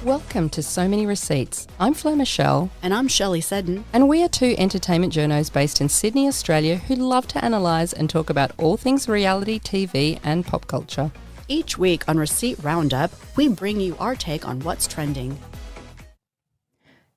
Welcome to So Many Receipts. I'm Flo Michelle. And I'm Shelley Seddon. And we are two entertainment journos based in Sydney, Australia, who love to analyse and talk about all things reality, TV and pop culture. Each week on Receipt Roundup, we bring you our take on what's trending.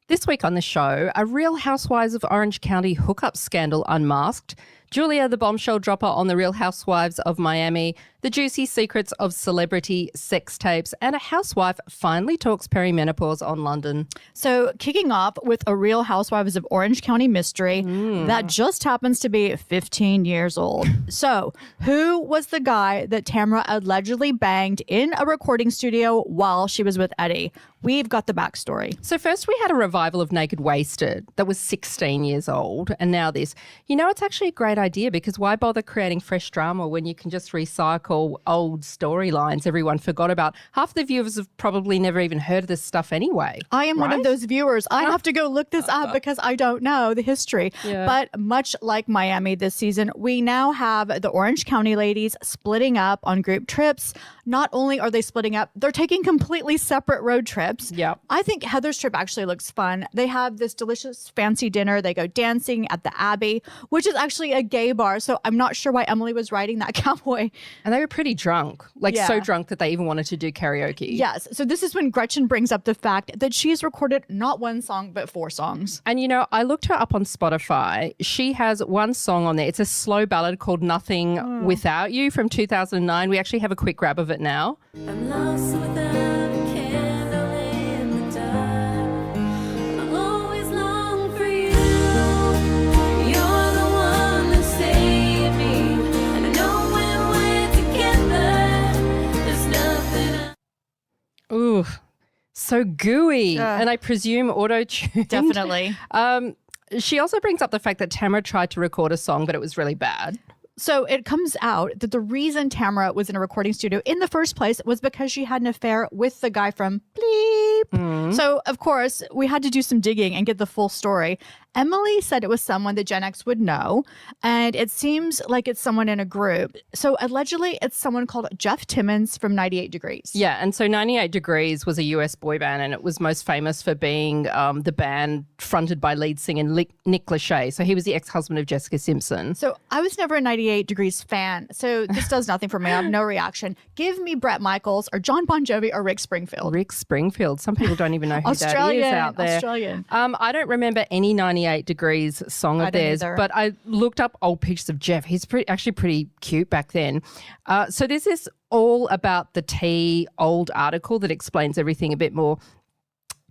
This week on the show, a Real Housewives of Orange County hookup scandal unmasked, Julia, the bombshell dropper on the Real Housewives of Miami, the juicy secrets of celebrity sex tapes, and a housewife finally talks perimenopause on London. So kicking off with a Real Housewives of Orange County mystery that just happens to be 15 years old. So who was the guy that Tamra allegedly banged in a recording studio while she was with Eddie? We've got the backstory. So first we had a revival of Naked Wasted that was 16 years old, and now this. You know, it's actually a great idea because why bother creating fresh drama when you can just recycle old storylines everyone forgot about? Half the viewers have probably never even heard of this stuff anyway. I am one of those viewers. I have to go look this up because I don't know the history. Yeah. But much like Miami this season, we now have the Orange County ladies splitting up on group trips. Not only are they splitting up, they're taking completely separate road trips. Yep. I think Heather's trip actually looks fun. They have this delicious fancy dinner. They go dancing at the Abbey, which is actually a gay bar. So I'm not sure why Emily was riding that cowboy. And they were pretty drunk, so drunk that they even wanted to do karaoke. Yes. So this is when Gretchen brings up the fact that she's recorded not one song, but 4 songs. And, you know, I looked her up on Spotify. She has one song on there. It's a slow ballad called Nothing Without You from 2009. We actually have a quick grab of it now. I'm lost without a candle in the dark. I always long for you. You're the one that saved me. And I know when we're together, there's nothing. Ooh, so gooey. And I presume auto-tuned. Definitely. She also brings up the fact that Tamra tried to record a song, but it was really bad. So it comes out that the reason Tamra was in a recording studio in the first place was because she had an affair with the guy from Bleep. So, of course, we had to do some digging and get the full story. Emily said it was someone that Gen X would know, and it seems like it's someone in a group. So allegedly, it's someone called Jeff Timmons from 98 Degrees. Yeah, and so 98 Degrees was a US boy band, and it was most famous for being the band fronted by lead singer Nick Lachey. So he was the ex-husband of Jessica Simpson. So I was never a 98 Degrees fan, so this does nothing for me. I have no reaction. Give me Bret Michaels or John Bon Jovi or Rick Springfield. Rick Springfield. Some people don't even know who that is out there. Australian. I don't remember any 98 Degrees song of theirs, but I looked up old pictures of Jeff. He's actually pretty cute back then. So this is all about the T old article that explains everything a bit more.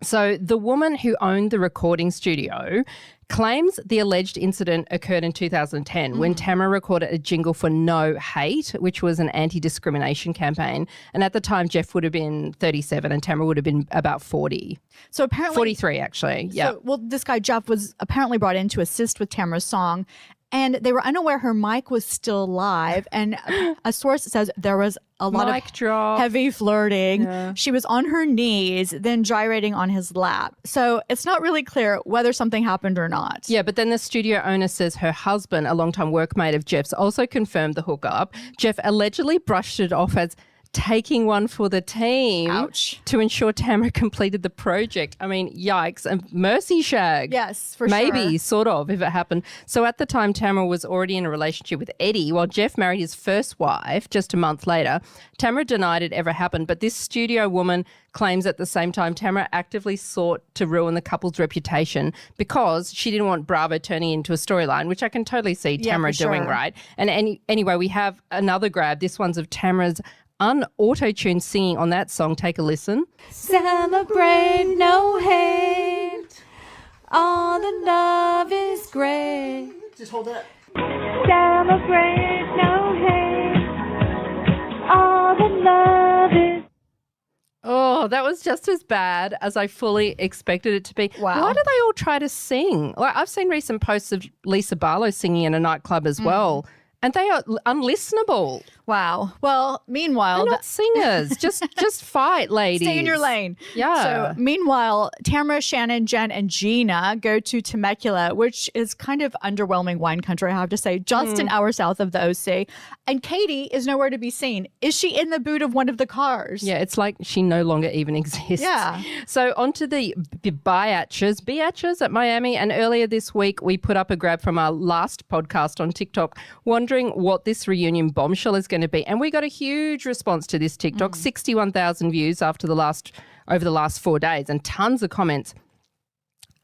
So the woman who owned the recording studio claims the alleged incident occurred in 2010 when Tamra recorded a jingle for No Hate, which was an anti-discrimination campaign. And at the time, Jeff would have been 37 and Tamra would have been about 40. So apparently 43, actually. Yeah. So, well, this guy Jeff was apparently brought in to assist with Tamra's song, and they were unaware her mic was still live. And a source says there was a lot Mic of drop. heavy flirting. Yeah. She was on her knees, then gyrating on his lap. So it's not really clear whether something happened or not. Yeah, but then the studio owner says her husband, a longtime workmate of Jeff's, also confirmed the hookup. Jeff allegedly brushed it off as taking one for the team. Ouch. To ensure Tamra completed the project. I mean, yikes. And mercy shag. Yes, for Maybe, sure. sort of, if it happened. So at the time, Tamra was already in a relationship with Eddie while Jeff married his first wife just a month later. Tamra denied it ever happened, but this studio woman claims at the same time Tamra actively sought to ruin the couple's reputation because she didn't want Bravo turning into a storyline, which I can totally see Tamra for doing, sure. right? And anyway, we have another grab. This one's of Tamra's un-auto-tuned singing on that song. Take a listen. Celebrate no hate. All the love is great. Just hold it up. Celebrate no hate. All the love is. Oh, that was just as bad as I fully expected it to be. Wow. Why do they all try to sing? Like, I've seen recent posts of Lisa Barlow singing in a nightclub as well. And they are unlistenable. Wow. Well, meanwhile, They're not singers. just fight, ladies. stay in your lane. Yeah. So meanwhile, Tamra, Shannon, Jen, and Gina go to Temecula, which is kind of underwhelming wine country, I have to say, just an hour south of the OC. And Katie is nowhere to be seen. Is she in the boot of one of the cars? Yeah, it's like she no longer even exists. Yeah. So on to the biatches at Miami. And earlier this week, we put up a grab from our last podcast on TikTok, wondering what this reunion bombshell is going to be. And we got a huge response to this TikTok, 61,000 views over the last 4 days and tons of comments.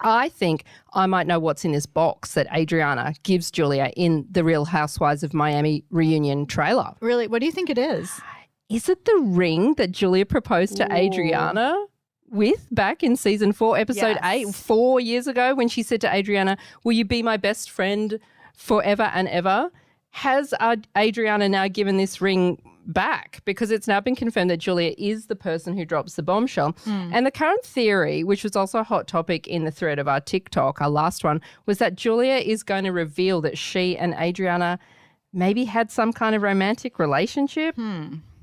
I think I might know what's in this box that Adriana gives Julia in the Real Housewives of Miami reunion trailer. Really? What do you think it is? Is it the ring that Julia proposed to Adriana with back in season 4, episode 8, 4 years ago, when she said to Adriana, "Will you be my best friend forever and ever?" Has Adriana now given this ring back? Because it's now been confirmed that Julia is the person who drops the bombshell. And the current theory, which was also a hot topic in the thread of our TikTok, our last one, was that Julia is going to reveal that she and Adriana maybe had some kind of romantic relationship.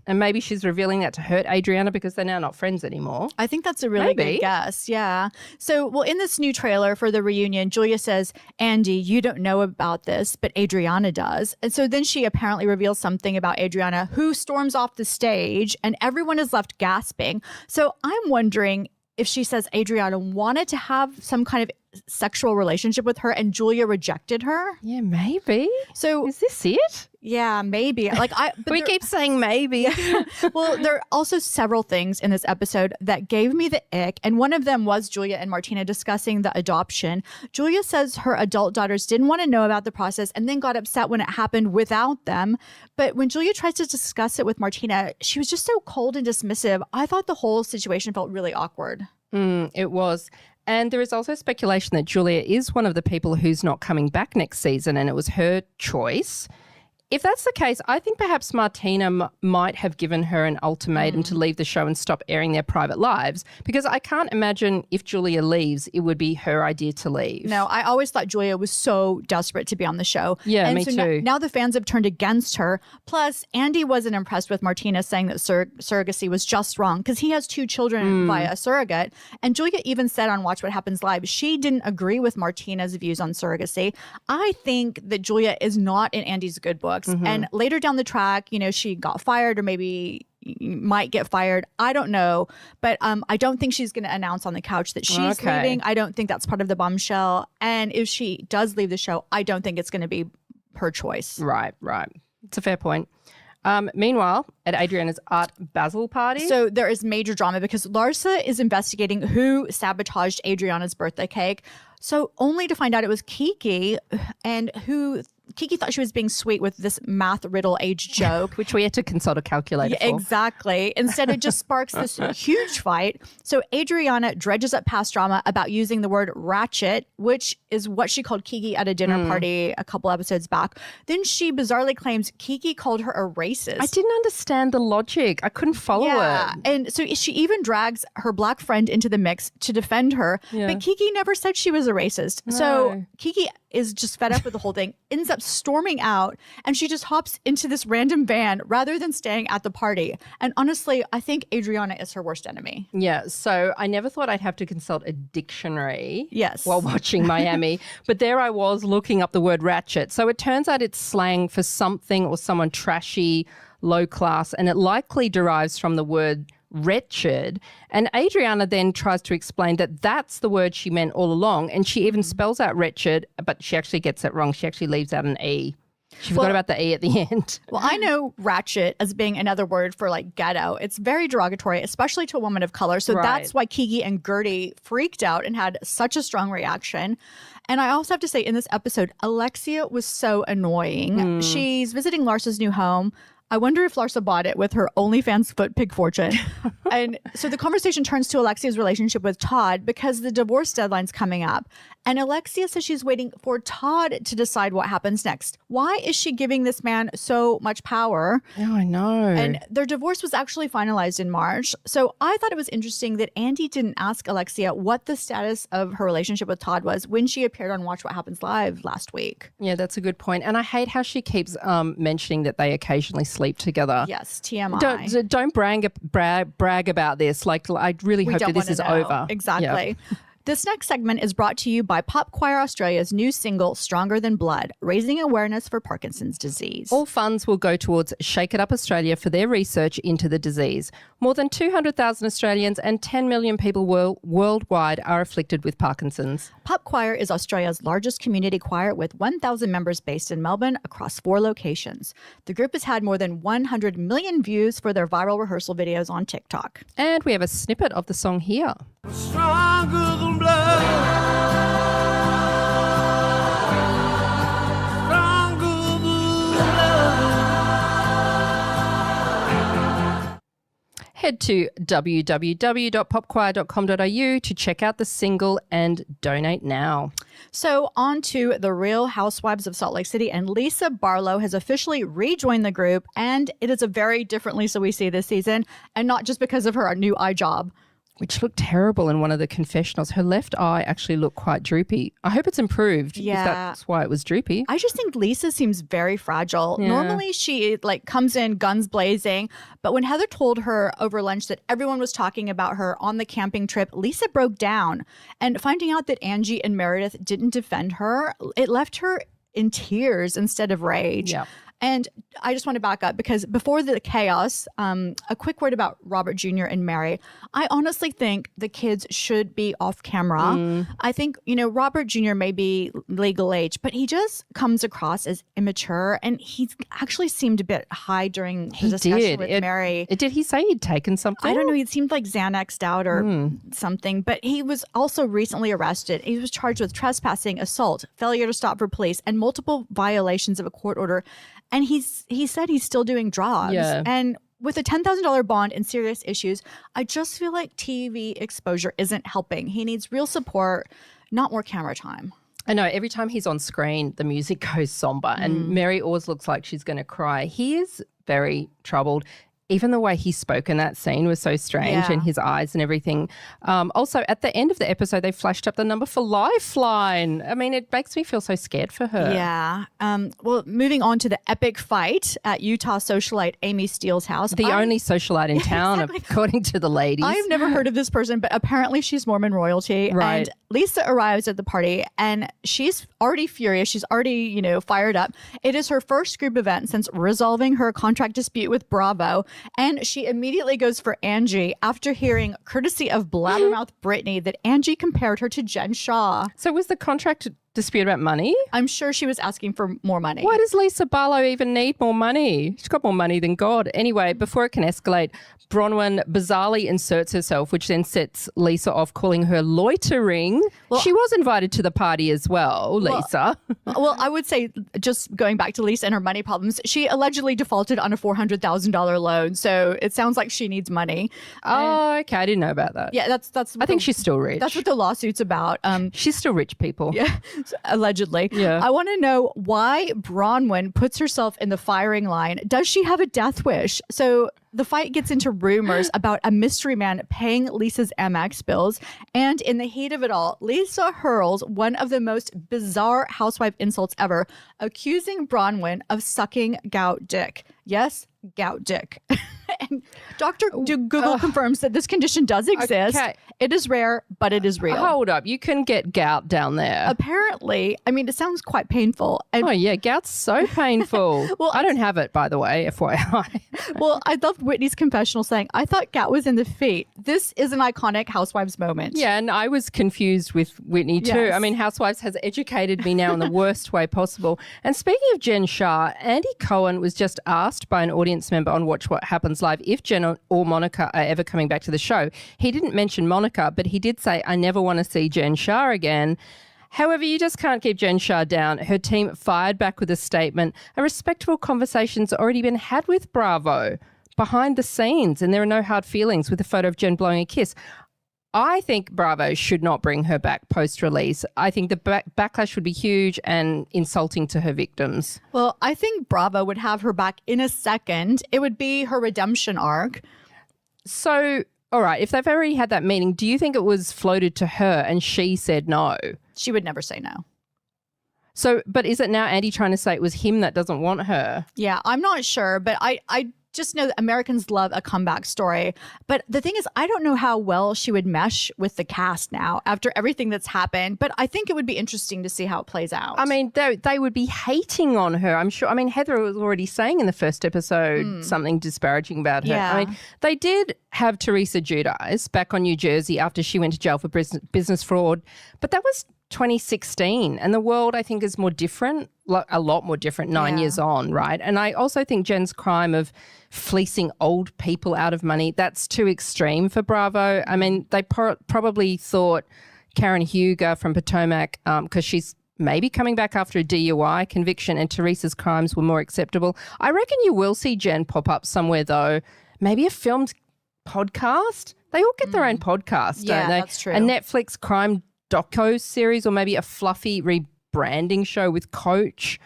And maybe she's revealing that to hurt Adriana because they're now not friends anymore. I think that's a really good guess. Yeah. So, well, in this new trailer for the reunion, Julia says, "Andy, you don't know about this, but Adriana does." And so then she apparently reveals something about Adriana, who storms off the stage, and everyone is left gasping. So I'm wondering if she says Adriana wanted to have some kind of sexual relationship with her and Julia rejected her. Yeah, maybe. So is this it? Yeah, maybe. Like we keep saying maybe. Well, there are also several things in this episode that gave me the ick, and one of them was Julia and Martina discussing the adoption. Julia says her adult daughters didn't want to know about the process and then got upset when it happened without them. But when Julia tries to discuss it with Martina, she was just so cold and dismissive. I thought the whole situation felt really awkward. It was. And there is also speculation that Julia is one of the people who's not coming back next season, and it was her choice. If that's the case, I think perhaps Martina might have given her an ultimatum to leave the show and stop airing their private lives, because I can't imagine if Julia leaves, it would be her idea to leave. No, I always thought Julia was so desperate to be on the show. Yeah, and me so too. Now the fans have turned against her. Plus, Andy wasn't impressed with Martina saying that surrogacy was just wrong because he has 2 children via a surrogate. And Julia even said on Watch What Happens Live, she didn't agree with Martina's views on surrogacy. I think that Julia is not in Andy's good books. And later down the track, you know, she got fired or maybe might get fired. I don't know. But I don't think she's going to announce on the couch that she's leaving. I don't think that's part of the bombshell. And if she does leave the show, I don't think it's going to be her choice. Right. It's a fair point. Meanwhile, at Adriana's Art Basel party. So there is major drama because Larsa is investigating who sabotaged Adriana's birthday cake. So only to find out it was Kiki, and who Kiki thought she was being sweet with this math riddle age joke. Which we had to consult a calculator for. Exactly. Instead, it just sparks this huge fight. So Adriana dredges up past drama about using the word ratchet, which is what she called Kiki at a dinner party a couple episodes back. Then she bizarrely claims Kiki called her a racist. I didn't understand the logic. I couldn't follow it. And so she even drags her black friend into the mix to defend her. Yeah. But Kiki never said she was a racist. No. So Kiki is just fed up with the whole thing, ends up storming out, and she just hops into this random van rather than staying at the party. And honestly, I think Adriana is her worst enemy. Yeah, so I never thought I'd have to consult a dictionary Yes. while watching Miami, but there I was looking up the word ratchet. So it turns out it's slang for something or someone trashy, low class, and it likely derives from the word wretched. And Adriana then tries to explain that that's the word she meant all along, and she even spells out wretched, but she actually gets it wrong. She actually leaves out an E. She forgot about the E at the end. Well, I know ratchet as being another word for like ghetto. It's very derogatory, especially to a woman of color. So that's why Kiki and Gertie freaked out and had such a strong reaction. And I also have to say, in this episode, Alexia was so annoying. She's visiting Larsa's new home. I wonder if Larsa bought it with her OnlyFans foot pig fortune. And so the conversation turns to Alexia's relationship with Todd because the divorce deadline's coming up. And Alexia says she's waiting for Todd to decide what happens next. Why is she giving this man so much power? Oh, I know. And their divorce was actually finalized in March. So I thought it was interesting that Andy didn't ask Alexia what the status of her relationship with Todd was when she appeared on Watch What Happens Live last week. Yeah, that's a good point. And I hate how she keeps mentioning that they occasionally sleep together. Yes, TMI. Don't brag about this. Like, I really hope that this is over. Exactly. This next segment is brought to you by Pop Choir Australia's new single, Stronger Than Blood, raising awareness for Parkinson's disease. All funds will go towards Shake It Up Australia for their research into the disease. More than 200,000 Australians and 10 million people worldwide are afflicted with Parkinson's. Pop Choir is Australia's largest community choir with 1,000 members based in Melbourne across 4 locations. The group has had more than 100 million views for their viral rehearsal videos on TikTok. And we have a snippet of the song here. Stronger than blood. Stronger than blood. Head to www.popchoir.com.au to check out the single and donate now. So on to the Real Housewives of Salt Lake City, and Lisa Barlow has officially rejoined the group, and it is a very different Lisa we see this season, and not just because of her new eye job. Which looked terrible in one of the confessionals. Her left eye actually looked quite droopy. I hope it's improved if that's why it was droopy. I just think Lisa seems very fragile. Yeah. Normally she comes in guns blazing, but when Heather told her over lunch that everyone was talking about her on the camping trip, Lisa broke down. And finding out that Angie and Meredith didn't defend her, it left her in tears instead of rage. Yeah. And I just want to back up because before the chaos, a quick word about Robert Jr. and Mary. I honestly think the kids should be off camera. I think, Robert Jr. may be legal age, but he just comes across as immature, and he actually seemed a bit high during the discussion with Mary. Did he say he'd taken something? I don't know. He seemed like Xanaxed out or something, but he was also recently arrested. He was charged with trespassing, assault, failure to stop for police, and multiple violations of a court order. And he said he's still doing drugs. Yeah. And with a $10,000 bond and serious issues, I just feel like TV exposure isn't helping. He needs real support, not more camera time. I know. Every time he's on screen, the music goes somber, and Mary always looks like she's going to cry. He is very troubled. Even the way he spoke in that scene was so strange, and his eyes and everything. Also, at the end of the episode, they flashed up the number for Lifeline. I mean, it makes me feel so scared for her. Yeah. Well, moving on to the epic fight at Utah socialite Amy Steele's house. The only socialite in town, according to the ladies. I've never heard of this person, but apparently she's Mormon royalty. Right. And Lisa arrives at the party, and she's already furious. She's already, fired up. It is her first group event since resolving her contract dispute with Bravo. And she immediately goes for Angie after hearing, courtesy of Blabbermouth Brittany, that Angie compared her to Jen Shaw. So was the contract dispute about money? I'm sure she was asking for more money. Why does Lisa Barlow even need more money? She's got more money than God. Anyway, before it can escalate, Bronwyn bizarrely inserts herself, which then sets Lisa off, calling her loitering. Well, she was invited to the party as well, Lisa. Well, I would say, just going back to Lisa and her money problems, she allegedly defaulted on a $400,000 loan. So it sounds like she needs money. Oh, okay. I didn't know about that. Yeah, that's. I think she's still rich. That's what the lawsuit's about. She's still rich, people. Yeah, allegedly. Yeah. I want to know why Bronwyn puts herself in the firing line. Does she have a death wish? So the fight gets into rumors about a mystery man paying Lisa's Amex bills. And in the heat of it all, Lisa hurls one of the most bizarre housewife insults ever, accusing Bronwyn of sucking gout dick. Yes, gout dick. And Dr. Google confirms that this condition does exist. Okay. It is rare, but it is real. Hold up. You can get gout down there. Apparently, I mean, it sounds quite painful. And oh, yeah. Gout's so painful. Well, I don't have it, by the way, FYI. Well, I loved Whitney's confessional saying, I thought gout was in the feet. This is an iconic Housewives moment. Yeah, and I was confused with Whitney too. Yes. I mean, Housewives has educated me now in the worst way possible. And speaking of Jen Shah, Andy Cohen was just asked by an audience member on Watch What Happens Live if Jen or Monica are ever coming back to the show. He didn't mention Monica, but he did say, I never want to see Jen Shah again. However, you just can't keep Jen Shah down. Her team fired back with a statement. A respectful conversation's already been had with Bravo behind the scenes, and there are no hard feelings, with a photo of Jen blowing a kiss. I think Bravo should not bring her back post-release. I think the backlash would be huge and insulting to her victims. Well, I think Bravo would have her back in a second. It would be her redemption arc. So, all right, if they've already had that meeting, do you think it was floated to her and she said no? She would never say no. So, but is it now Andy trying to say it was him that doesn't want her? Yeah, I'm not sure, but I just know that Americans love a comeback story. But the thing is, I don't know how well she would mesh with the cast now after everything that's happened. But I think it would be interesting to see how it plays out. I mean, they would be hating on her, I'm sure. I mean, Heather was already saying in the first episode something disparaging about her. Yeah. I mean, they did have Teresa Giudice back on New Jersey after she went to jail for business fraud. But that was 2016, and the world, I think, is more different, a lot more different 9 years on, right? And I also think Jen's crime of fleecing old people out of money, that's too extreme for Bravo. I mean, they probably thought Karen Huger from Potomac, because she's maybe coming back after a DUI conviction, and Teresa's crimes were more acceptable. I reckon you will see Jen pop up somewhere, though, maybe a filmed podcast. They all get their own podcast, don't they? That's true. A Netflix crime doco series, or maybe a fluffy rebranding show with Coach,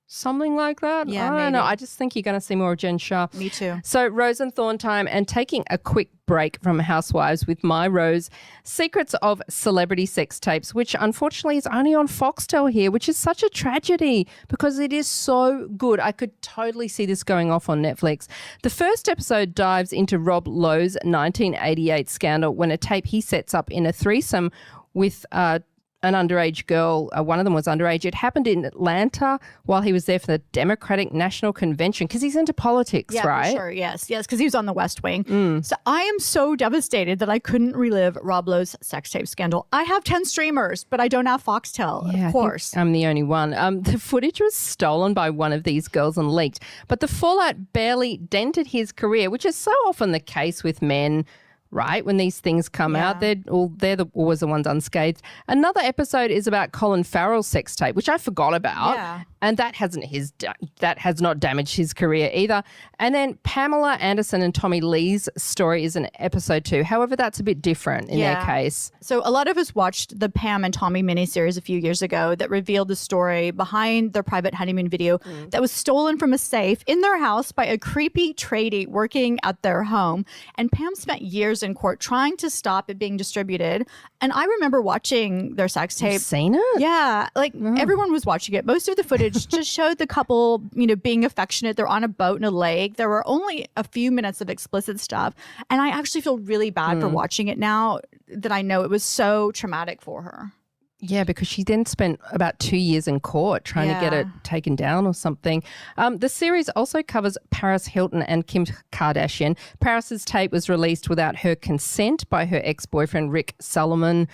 something like that. Yeah, I don't maybe. know. I just think you're going to see more of Jen Shah. Me too. So Rose and Thorn time, and taking a quick break from Housewives with my Rose, Secrets of Celebrity Sex Tapes, which unfortunately is only on Foxtel here, which is such a tragedy because it is so good. I could totally see this going off on Netflix. The first episode dives into Rob Lowe's 1988 scandal when a tape he sets up in a threesome with an underage girl. One of them was underage. It happened in Atlanta while he was there for the Democratic National Convention, because he's into politics, Yeah, right? for sure. Yes, because he was on the West Wing. So I am so devastated that I couldn't relive Rob Lowe's sex tape scandal. I have 10 streamers, but I don't have Foxtel, Yeah, of course. I'm the only one. The footage was stolen by one of these girls and leaked, but the fallout barely dented his career, which is so often the case with men. Right, when these things come out, they're always the ones unscathed. Another episode is about Colin Farrell's sex tape, which I forgot about. Yeah. And that has not damaged his career either. And then Pamela Anderson and Tommy Lee's story is in episode 2. However, that's a bit different in their case. So a lot of us watched the Pam and Tommy miniseries a few years ago that revealed the story behind their private honeymoon video that was stolen from a safe in their house by a creepy tradie working at their home. And Pam spent years in court trying to stop it being distributed. And I remember watching their sex tape. You've seen it? Yeah, like everyone was watching it. Most of the footage just showed the couple, being affectionate. They're on a boat in a lake. There were only a few minutes of explicit stuff. And I actually feel really bad for watching it now that I know it was so traumatic for her. Yeah, because she then spent about 2 years in court trying to get it taken down or something. The series also covers Paris Hilton and Kim Kardashian. Paris's tape was released without her consent by her ex-boyfriend Rick Solomon.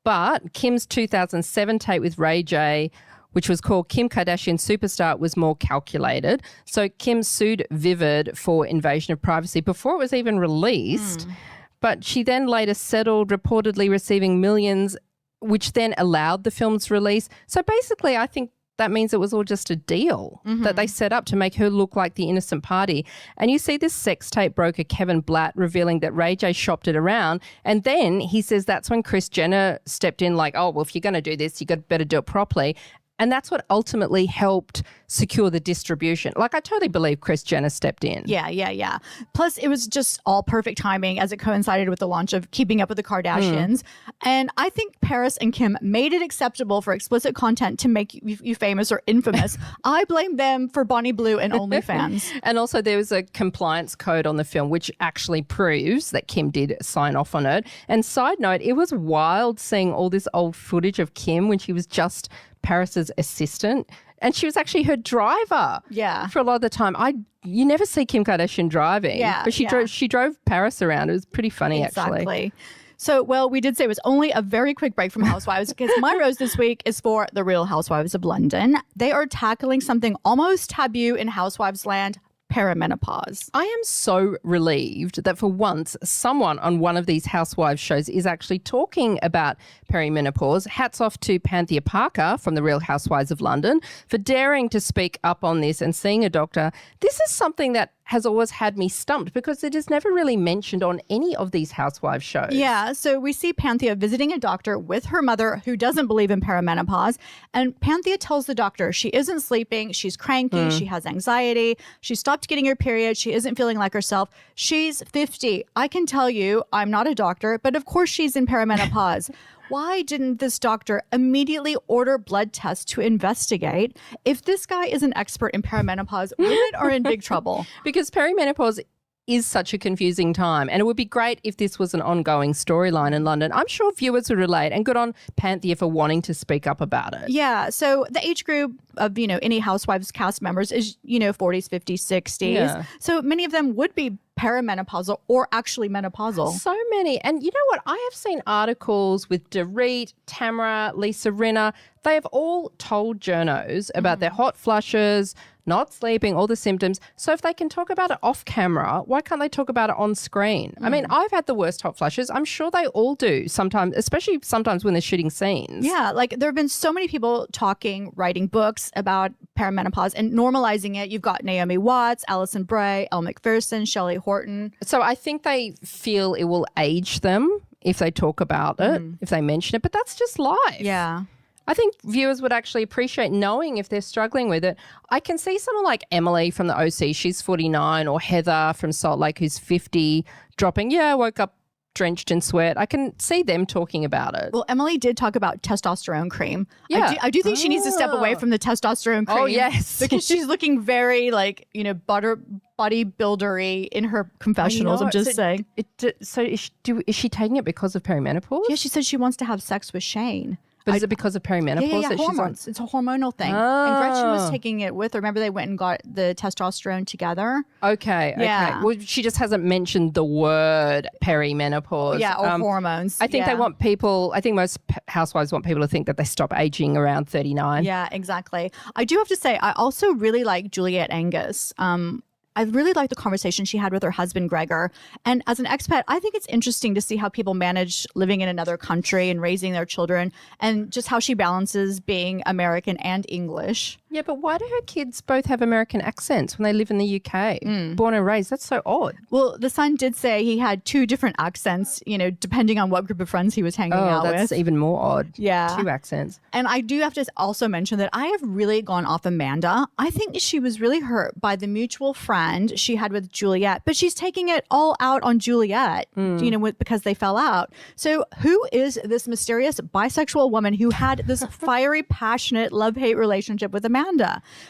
But Kim's 2007 tape with Ray J, which was called Kim Kardashian Superstar, was more calculated. So Kim sued Vivid for invasion of privacy before it was even released. But she then later settled, reportedly receiving millions, which then allowed the film's release. So basically, I think that means it was all just a deal that they set up to make her look like the innocent party. And you see this sex tape broker, Kevin Blatt, revealing that Ray J shopped it around. And then he says that's when Kris Jenner stepped in like, oh, well, if you're going to do this, you got better do it properly. And that's what ultimately helped secure the distribution. Like, I totally believe Kris Jenner stepped in. Yeah. Plus, it was just all perfect timing as it coincided with the launch of Keeping Up with the Kardashians. And I think Paris and Kim made it acceptable for explicit content to make you famous or infamous. I blame them for Bonnie Blue and OnlyFans. And also there was a compliance code on the film which actually proves that Kim did sign off on it. And side note, it was wild seeing all this old footage of Kim when she was just Paris's assistant, and she was actually her driver. Yeah, for a lot of the time. You never see Kim Kardashian driving. Yeah, but she drove Paris around. It was pretty funny, actually. So, well, we did say it was only a very quick break from Housewives because my rose this week is for the Real Housewives of London. They are tackling something almost taboo in Housewives land. Perimenopause. I am so relieved that for once someone on one of these housewives shows is actually talking about perimenopause. Hats off to Panthea Parker from the Real Housewives of London for daring to speak up on this and seeing a doctor. This is something that has always had me stumped because it is never really mentioned on any of these housewives shows. Yeah, so we see Panthea visiting a doctor with her mother who doesn't believe in perimenopause. And Panthea tells the doctor she isn't sleeping, she's cranky, she has anxiety, she stopped getting her period, she isn't feeling like herself. She's 50. I can tell you, I'm not a doctor, but of course she's in perimenopause. Why didn't this doctor immediately order blood tests to investigate? If this guy is an expert in perimenopause, women are in big trouble. Because perimenopause is such a confusing time, and it would be great if this was an ongoing storyline in London. I'm sure viewers would relate, and good on Panthea for wanting to speak up about it. Yeah. So the age group of, any Housewives cast members is, 40s, 50s, 60s. Yeah. So many of them would be perimenopausal or actually menopausal. So many. And you know what? I have seen articles with Dorit, Tamra, Lisa Rinna. They have all told journos about their hot flushes, not sleeping, all the symptoms. So if they can talk about it off camera, why can't they talk about it on screen? I mean, I've had the worst hot flushes. I'm sure they all do sometimes, especially sometimes when they're shooting scenes. Yeah, like there have been so many people talking, writing books about perimenopause and normalizing it. You've got Naomi Watts, Alison Bray, Elle Macpherson, Shelley Horton. So I think they feel it will age them if they talk about it, if they mention it, but that's just life. Yeah. I think viewers would actually appreciate knowing if they're struggling with it. I can see someone like Emily from the OC, she's 49, or Heather from Salt Lake, who's 50, dropping, I woke up drenched in sweat. I can see them talking about it. Well, Emily did talk about testosterone cream. Yeah. I do think she needs to step away from the testosterone cream. Oh, yes. Because she's looking very bodybuildery in her confessionals. I'm just saying. So is she taking it because of perimenopause? Yeah, she said she wants to have sex with Shane. But is it because of perimenopause? Yeah, that she's on? hormones. It's a hormonal thing. And Gretchen was taking it with her. Remember they went and got the testosterone together? Okay. Yeah. Well, she just hasn't mentioned the word perimenopause. Yeah, or hormones. I think they want people, I think most housewives want people to think that they stop aging around 39. Yeah, exactly. I do have to say, I also really like Juliet Angus. I really like the conversation she had with her husband, Gregor. And as an expat, I think it's interesting to see how people manage living in another country and raising their children, and just how she balances being American and English. Yeah, but why do her kids both have American accents when they live in the UK? Born and raised, that's so odd. Well, the son did say he had 2 different accents, depending on what group of friends he was hanging out with. Oh, that's even more odd. Yeah. 2 accents. And I do have to also mention that I have really gone off Amanda. I think she was really hurt by the mutual friend she had with Juliet, but she's taking it all out on Juliet, because they fell out. So who is this mysterious bisexual woman who had this fiery, passionate love-hate relationship with Amanda?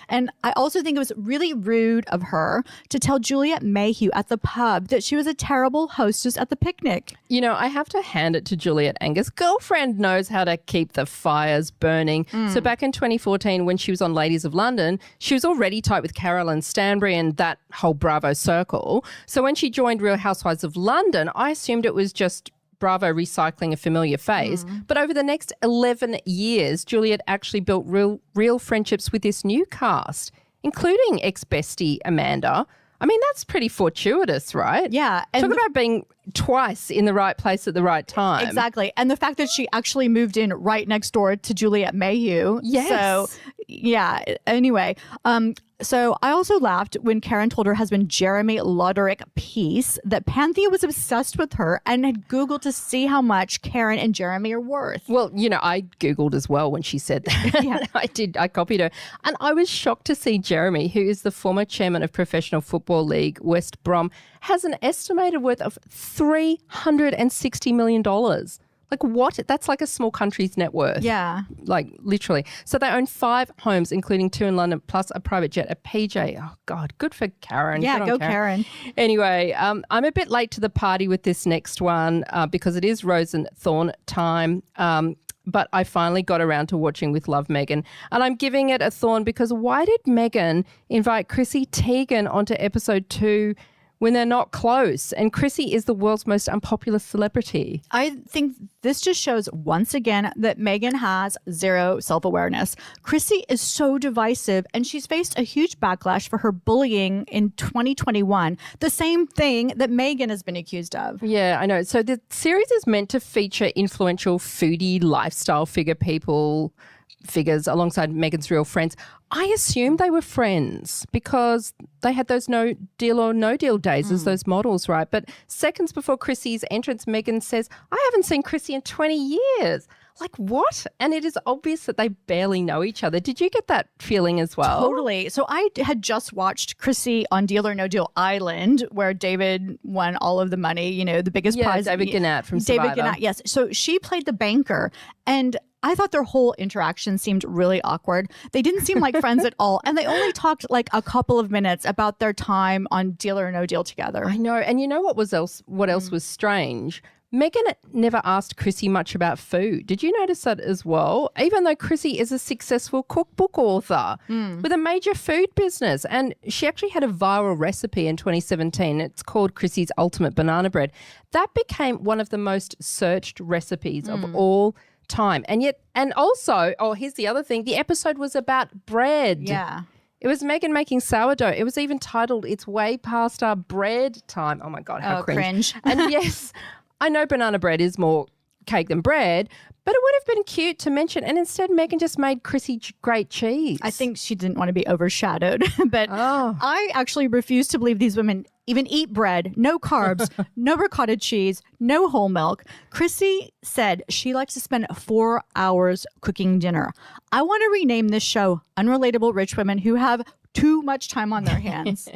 And I also think it was really rude of her to tell Juliet Mayhew at the pub that she was a terrible hostess at the picnic. I have to hand it to Juliet Angus. Girlfriend knows how to keep the fires burning. So back in 2014, when she was on Ladies of London, she was already tight with Carolyn Stanbury and that whole Bravo circle. So when she joined Real Housewives of London, I assumed it was just Bravo recycling a familiar face. But over the next 11 years, Juliet actually built real friendships with this new cast, including ex-bestie Amanda. I mean, that's pretty fortuitous, right? Yeah. Talk about being twice in the right place at the right time. Exactly. And the fact that she actually moved in right next door to Juliet Mayhew. Yes. So, yeah. Anyway, so I also laughed when Karen told her husband Jeremy Loderick Peace that Panthea was obsessed with her and had Googled to see how much Karen and Jeremy are worth. Well, I Googled as well when she said that. Yeah. I copied her. And I was shocked to see Jeremy, who is the former chairman of Professional Football League West Brom, has an estimated worth of $360 million. Like what? That's like a small country's net worth. Yeah. Like literally. So they own 5 homes, including 2 in London, plus a private jet, a PJ. Oh, God, good for Karen. Yeah, Good on go Karen. Anyway, I'm a bit late to the party with this next one because it is Rose and Thorn time. But I finally got around to watching With Love, Megan. And I'm giving it a thorn because why did Megan invite Chrissy Teigen onto episode 2 when they're not close? And Chrissy is the world's most unpopular celebrity. I think this just shows once again that Megan has zero self-awareness. Chrissy is so divisive, and she's faced a huge backlash for her bullying in 2021, the same thing that Megan has been accused of. Yeah, I know. So the series is meant to feature influential foodie lifestyle figures alongside Megan's real friends. I assumed they were friends because they had those no deal or no deal days as those models, right? But seconds before Chrissy's entrance, Megan says, I haven't seen Chrissy in 20 years. Like, what? And it is obvious that they barely know each other. Did you get that feeling as well? Totally. So I had just watched Chrissy on Deal or No Deal Island, where David won all of the money, you know, the biggest prize. David Gannett from Survivor. David Gannett, yes. So she played the banker. And I thought their whole interaction seemed really awkward. They didn't seem like friends at all. And they only talked like a couple of minutes about their time on Deal or No Deal together. I know. And you know what else was strange? Megan never asked Chrissy much about food. Did you notice that as well? Even though Chrissy is a successful cookbook author with a major food business. And she actually had a viral recipe in 2017. It's called Chrissy's Ultimate Banana Bread. That became one of the most searched recipes of all time. And also, here's the other thing. The episode was about bread. Yeah. It was Megan making sourdough. It was even titled It's Way Past Our Bread Time. Oh, my God, how cringe. And yes, I know banana bread is more cake than bread, but it would have been cute to mention. And instead, Megan just made Chrissy grate cheese. I think she didn't want to be overshadowed. But I actually refuse to believe these women even eat bread, no carbs, no ricotta cheese, no whole milk. Chrissy said she likes to spend 4 hours cooking dinner. I want to rename this show Unrelatable Rich Women Who Have Too Much Time on Their Hands.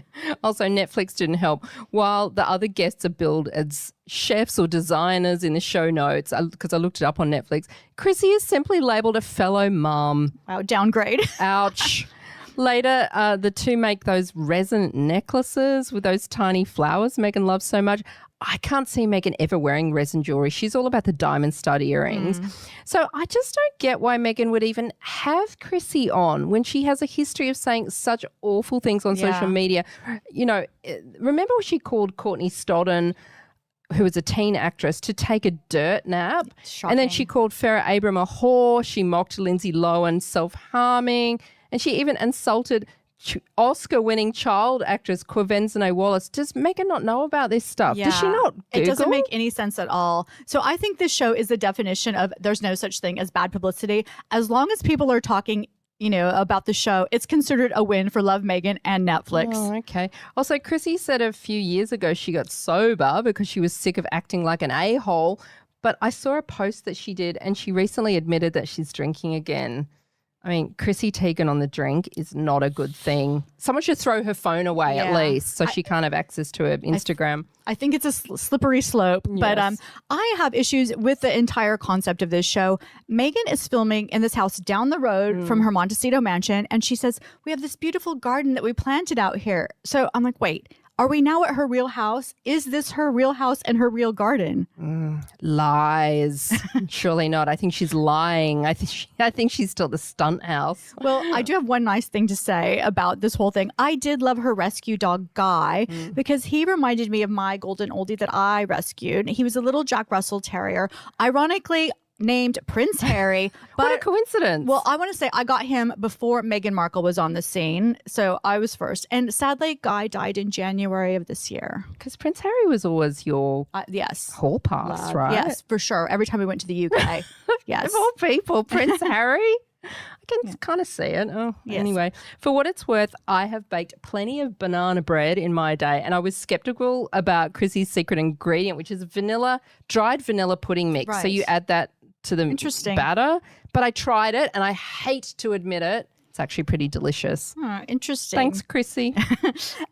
Also, Netflix didn't help. While the other guests are billed as chefs or designers in the show notes, because I looked it up on Netflix, Chrissy is simply labeled a fellow mom. Wow, downgrade. Ouch. Later, the two make those resin necklaces with those tiny flowers Megan loves so much. I can't see Megan ever wearing resin jewelry. She's all about the diamond stud earrings. So I just don't get why Megan would even have Chrissy on when she has a history of saying such awful things on social media. You know, remember when she called Courtney Stodden, who was a teen actress, to take a dirt nap? Shocking. And then she called Farrah Abram a whore. She mocked Lindsay Lohan self-harming. And she even insulted Oscar-winning child actress Quvenzhané Wallace. Does Megan not know about this stuff? Does she not Google? It doesn't make any sense at all. So I think this show is the definition of there's no such thing as bad publicity. As long as people are talking, you know, about the show, it's considered a win for Love Megan and Netflix. Oh, okay. Also, Chrissy said a few years ago she got sober because she was sick of acting like an a-hole. But I saw a post that she did and she recently admitted that she's drinking again. I mean, Chrissy Teigen on the drink is not a good thing. Someone should throw her phone away at least so she can't have access to her Instagram. I think it's a slippery slope, but I have issues with the entire concept of this show. Megan is filming in this house down the road from her Montecito mansion, and she says, we have this beautiful garden that we planted out here. So I'm like, wait, are we now at her real house? Is this her real house and her real garden? Lies. Surely not. I think she's lying. I think she's still the stunt house. Well, I do have one nice thing to say about this whole thing. I did love her rescue dog, Guy, because he reminded me of my golden oldie that I rescued. He was a little Jack Russell Terrier. Ironically, named Prince Harry. But, what a coincidence. Well, I want to say I got him before Meghan Markle was on the scene. So I was first. And sadly, Guy died in January of this year. Because Prince Harry was always your hall pass, Love. right? Yes, for sure. Every time we went to the UK. Yes. Of all people, Prince Harry. I can kind of see it. Anyway, for what it's worth, I have baked plenty of banana bread in my day, and I was skeptical about Chrissy's secret ingredient, which is dried vanilla pudding mix. Right. So you add that to the batter. But I tried it, and I hate to admit it, it's actually pretty delicious. Interesting. Thanks, Chrissy.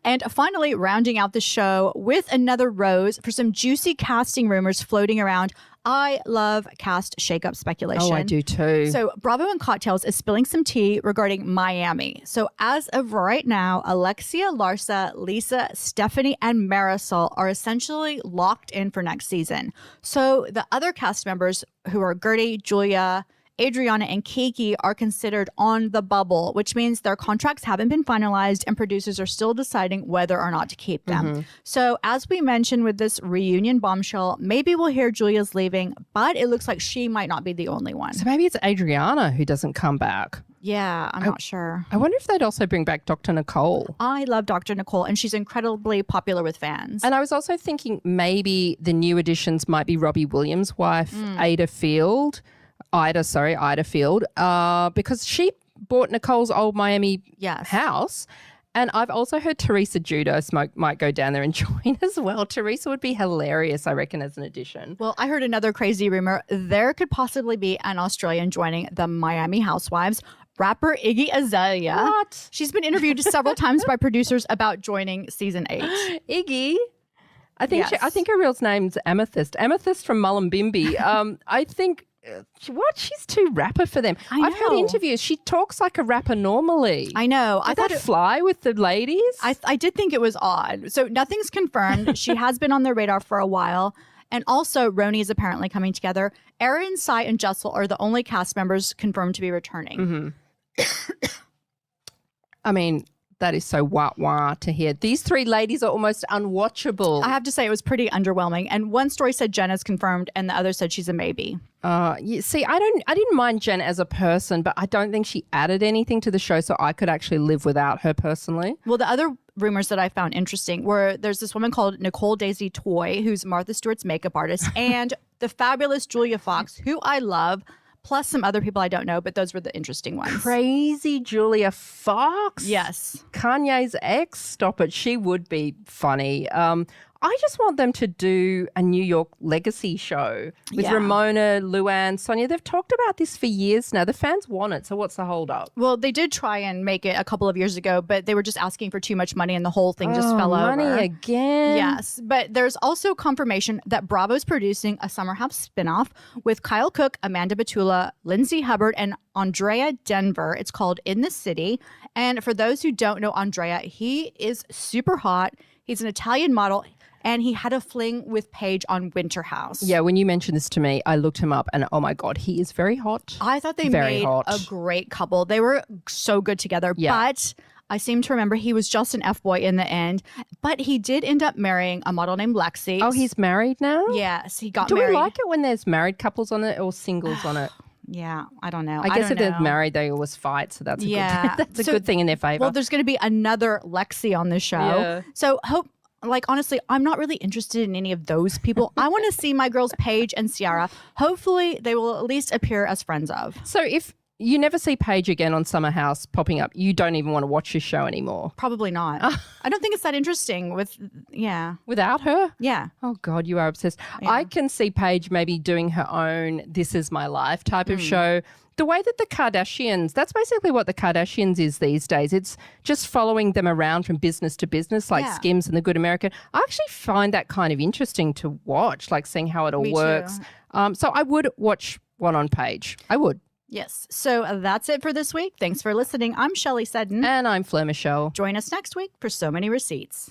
And finally, rounding out the show with another rose for some juicy casting rumors floating around. I love cast shakeup speculation. Oh, I do too. So Bravo and Cocktails is spilling some tea regarding Miami. So as of right now, Alexia, Larsa, Lisa, Stephanie, and Marisol are essentially locked in for next season. So the other cast members who are Gertie, Julia, Adriana, and Kiki are considered on the bubble, which means their contracts haven't been finalized and producers are still deciding whether or not to keep them. So as we mentioned with this reunion bombshell, maybe we'll hear Julia's leaving, but it looks like she might not be the only one. So maybe it's Adriana who doesn't come back. Yeah, I'm not sure. I wonder if they'd also bring back Dr. Nicole. I love Dr. Nicole, and she's incredibly popular with fans. And I was also thinking maybe the new additions might be Robbie Williams' wife, Ida Field, because she bought Nicole's old Miami house. And I've also heard Teresa Judas might go down there and join as well. Teresa would be hilarious, I reckon, as an addition. Well, I heard another crazy rumor. There could possibly be an Australian joining the Miami Housewives. Rapper Iggy Azalea. What? She's been interviewed several times by producers about joining season 8. Iggy? I think Yes. I think her real name's Amethyst. Amethyst from Mullumbimby. I think she's too rapper for them. I've heard know. interviews. She talks like a rapper normally. I know. I Did thought that fly with the ladies? I did think it was odd. So nothing's confirmed. She has been on their radar for a while. And also, Roni is apparently coming together. Erin, Sai, and Jessel are the only cast members confirmed to be returning. I mean, that is so wah-wah to hear. These 3 ladies are almost unwatchable. I have to say it was pretty underwhelming. And one story said Jen is confirmed, and the other said she's a maybe. See, I didn't mind Jen as a person, but I don't think she added anything to the show, so I could actually live without her personally. Well, the other rumors that I found interesting were there's this woman called Nicole Daisy Toy, who's Martha Stewart's makeup artist, and the fabulous Julia Fox, who I love, plus some other people I don't know, but those were the interesting ones. Crazy Julia Fox. Yes. Kanye's ex. Stop it. She would be funny. I just want them to do a New York legacy show with Yeah. Ramona, Luann, Sonia. They've talked about this for years now. The fans want it. So what's the hold up? Well, they did try and make it a couple of years ago, but they were just asking for too much money and the whole thing just fell money over. again. Yes, but there's also confirmation that Bravo's producing a Summer House spinoff with Kyle Cook, Amanda Batula, Lindsay Hubbard, and Andrea Denver. It's called In the City. And for those who don't know Andrea, he is super hot. He's an Italian model. And he had a fling with Paige on Winter House. Yeah, when you mentioned this to me, I looked him up and oh my God, he is very hot. I thought they Very made hot. a great couple. They were so good together. Yeah. But I seem to remember he was just an F-boy in the end. But he did end up marrying a model named Lexi. Oh, he's married now? Yes, he got Do married. we like it when there's married couples on it or singles on it? Yeah, I don't know. I guess don't if they're know. married, they always fight. So that's a Yeah. good, that's a So- good thing in their favor. Well, there's going to be another Lexi on the show. Yeah. So honestly, I'm not really interested in any of those people. I want to see my girls Paige and Ciara. Hopefully, they will at least appear as friends of. So if you never see Paige again on Summer House popping up, you don't even want to watch this show anymore. Probably not. I don't think it's that interesting Without her? Yeah. Oh, God, you are obsessed. I can see Paige maybe doing her own This Is My Life type of show. The way that the Kardashians, that's basically what the Kardashians is these days. It's just following them around from business to business, like Yeah. Skims and The Good American. I actually find that kind of interesting to watch, like seeing how it all Me too. works. So I would watch one on Paige. I would. Yes. So that's it for this week. Thanks for listening. I'm Shelley Seddon. And I'm Fleur Michelle. Join us next week for So Many Receipts.